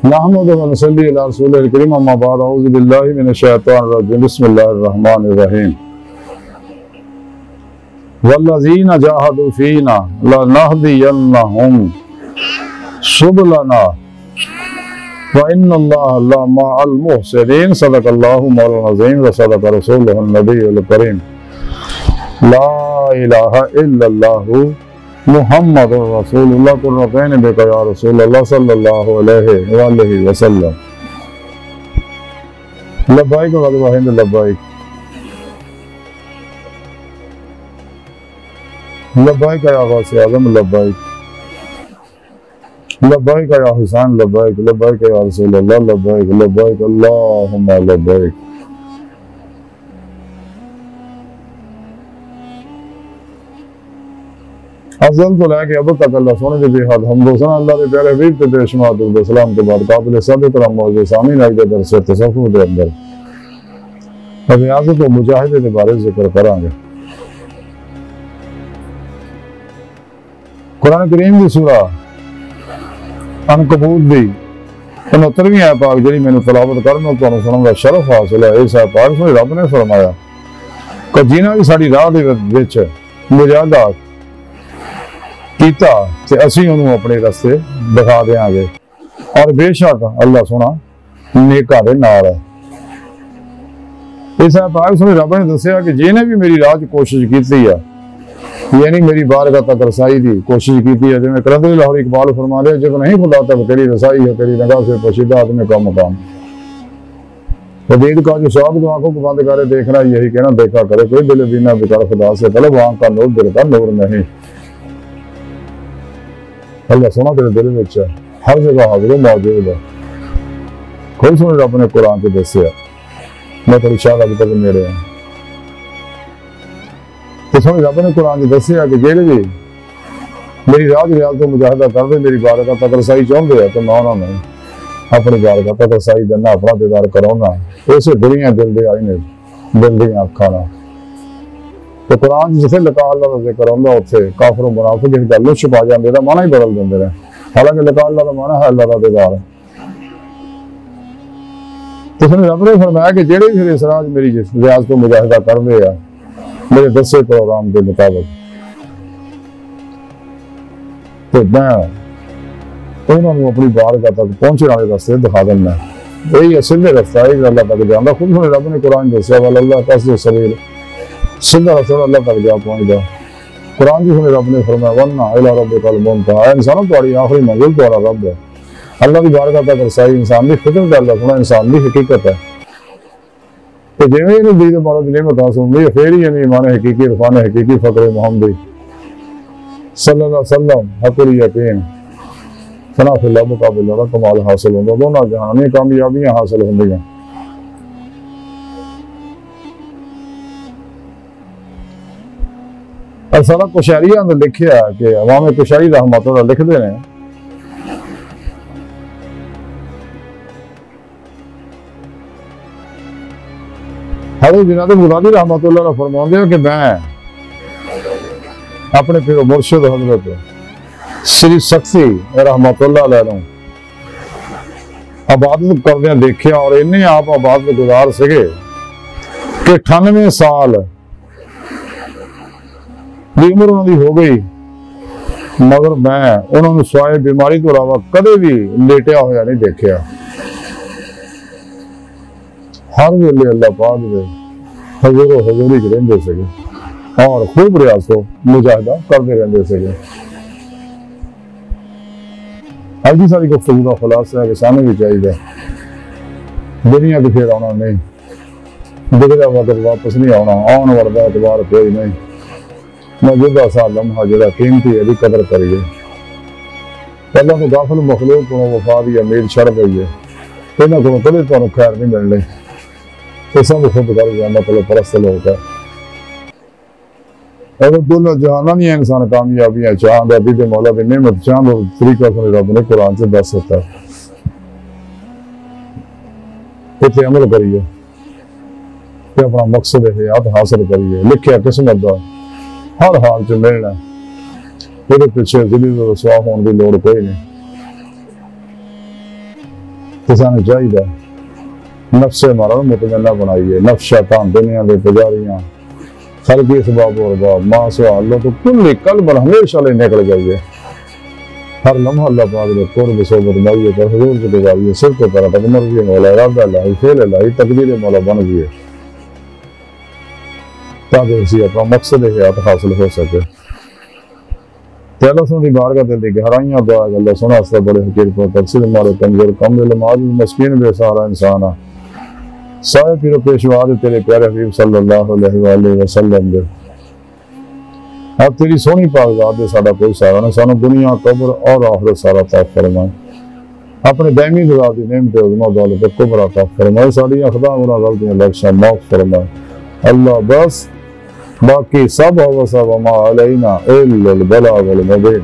نحمد و نصلی علی رسول الکریم اما بعد اعوذ باللہ من الشیطان الرجیم بسم اللہ الرحمن الرحیم والذین جاہدوا فینا لنہدینہم سبلنا وَإِنَّ اللَّهَ لَمَعَ الْمُحْسِنِينَ صدق اللہ مولانا العظیم وصدق رسولہ النبی الکریم لا الہ الا اللہ محمد رسول اللہ قرۃین بک یا رسول اللہ صلی اللہ علیہ وآلہ وسلم لبائک غضب ہند لبائک لبائک یا غوث اعظم لبائک لبائک یا حسین لبائک لبائک یا رسول اللہ لبائک لبائک اللہم لبائک افضل تو لے کے اب تک اللہ سونے دے حد حمد و ثنا اللہ دے پیارے حبیب تے بے شمار درود و سلام کے بعد قابل ثابت کرم موضوع سامعین اج دے درس تصوف دے اندر ریاضت و مجاہدے دے بارے ذکر کران گے۔ قرآن کریم دی سورہ عنکبوت دی 69ویں آیت پاک جڑی میں نے تلاوت کرنا تانوں سناؤں گا شرف حاصل ہے۔ اس آیت پاک میں رب نے فرمایا کہ جنہاں بھی ساڈی راہ دے وچ مجاہدات کیتا تے اسی انہوں اپنے رستے دکھا دیاں گے اور بے شک اللہ سونا نیکاں دے نال ہے۔ اس آیت پاک میں رب نے دسیا کہ جنہیں بھی میری راہ کوشش کیتی ہے یعنی میری بارگاہ تک رسائی دی کوشش کیتی ہے، جنہیں قرۃ لاہور اقبال فرما رہے جب نہیں خدا تک تیری رسائی ہے تیری نگاہ سے پوشیدہ تمہیں کا مقام حدید کا جو شوق جو آنکھوں کو بند کرے دیکھنا یہی کہنا دیکھا کرے کوئی دل دینا بکار خدا سے طلب آنکھ کا نور دل کا نور نہیں۔ اللہ سونا تیرے دل میں ہے ہر جگہ حاضر موجود ہے۔ کوئی سنے رب نے قرآن کے دسیا میں تیری شاہ ابھی تک میرے ہیں تو سنے رب نے قرآن کے دسیا کہ جیڑے بھی میری راہ ریاض تو مجاہدہ کر دے میری بارگاہ تک رسائی چاہتے ہیں تو میں انہوں نے اپنی بارگاہ تک رسائی دینا اپنا دیدار کرونا اسے دلیاں دل دے آئی نے دل دیاں اکھانا۔ تو قرآن جسے لقاء اللہ کا ذکر ہوتا اتنے کافر و منافق اس گل چھپا جاندے دا معنی ہی بدل دیندے رہے، حالانکہ لقاء اللہ کا معنی ہے اللہ کا دیدار ہے۔ تو اس نے رب نے فرمایا کہ جہے بھی اس راہ میری ریاض کو مجاہدہ کر دے ہیں میرے دسے پروگرام کے مطابق تو میں انہوں نے اپنی بارگاہ تک پہنچنے والے راستے دکھا دینا یہی اصل رستہ ہے اللہ تک جانا۔ خود نے رب نے قرآن دسیا واللہ قصد السبیل سیدھا رسول اللہ تک جا پہنچ گیا۔ قرآن جس نے رب نے فرمایا ورنہ الی ربک المنتہی انسانوں تمہاری آخری منزل تمہارا رب ہے۔ اللہ کی بارگاہ تک رسائی انسان کی فطرت ہے، اللہ سنا انسان کی حقیقت ہے۔ تو جیویں انہوں دید مارا دی نعمت حاصل ہوئی پھر ہی یعنی ایمان حقیقی عرفان حقیقی فقر محمدی صلی اللہ علیہ وسلم حق الیقین فنا فی اللہ مقابل اللہ کمال حاصل ہوگا، دونوں جہانی کامیابیاں حاصل ہوں گی۔ اور سارا کشاریہ اندر لکھیا کہ عوام کشاری رحمت اللہ لکھ دے ہیں حضرت جناب مرادی رحمت اللہ نے فرماتے ہیں کہ میں اپنے پیر مرشد حضرت سری سکسی رحمت اللہ علیہ عبادت کردے دیکھیا اور انہیں آپ عبادت گزار سکے کہ 98 سال عمر انہوں نے ہو گئی مگر میں انہوں نے سوائے بیماری تو علاوہ کدے بھی لیٹیا ہوا نہیں دیکھیا۔ ہر ویلے اللہ پاک دے حضور و حضوری کے رہندے سکے اور خوب ریاض و مجاہدہ کرتے رہندے سکے۔ آج ساری گفتگو کا خلاصہ ہے کہ سامنے بھی چاہیے دنیا کی پھر آنا نہیں گزرا وقت واپس نہیں آنا آن والا اعتبار کوئی نہیں۔ موجودہ سال لمحہ جڑا قیمتی ہے بھی قدر کریے۔ اللہ کو غافل مخلوق کو وفا دی امید چھڑ گئی ہے انہاں کو کدے تانوں خیر نہیں ملنے تو سب خود کر جانا مطلب پرست لوگ ہے۔ اگر دنیا جہانا نہیں ہے انسان کامیابیاں چاہاں عبید مولا کی نعمت چاہاں طریقہ سے رب نے قرآن سے دس ہوتا ہے اتنے عمل کریے کہ اپنا مقصد حیات حاصل کریے لکھیا قسمت دا ہر حال چ ملنا وہ پیچھے ذلیل و رسوا ہونے کی لوڑ کوئی نہیں۔ تو سانو چاہیے نفس ہمارا مطمئنہ بنائیے، نفس شیطان دنیا دے پجاریاں خلقی اسباب و ارباب ماں سوا اللہ تو کلی قلب ہمیشہ لے نکل جائیے، ہر لمحہ اللہ پاک دے قرب صحبت مائیے پر حضور سے گزاریے، سر کے طرح تک مرضی مولا ارادہ الہی فعل الہی تقدیر مولا بن گئے تاکہ اسی اپنا مقصد حیات حاصل ہو سکے۔ تے اللہ سن دی بارگاہ تے دی گہرائیاں دعا کہ اللہ سن واسطے بڑے حقیق کو تفسیر ہمارے کمزور کم علم عاجز مسکین بے سہارا انسان سائے پیر و پیشوا دے تیرے پیارے حبیب صلی اللہ علیہ وآلہ وسلم دے اب تیری سونی پاک ذات دے ساڈا کوئی سارا نہ، سانو دنیا قبر اور آخرت سارا عطا فرمائے، اپنے دائمی ذات دی نعمت عظمت دولت کبر عطا فرمائے، ساری اخطاء گناہ غلطیاں بخشا معاف فرمائے اللہ، بس باقی سب و سب ما علینا الا البلاغ المبین۔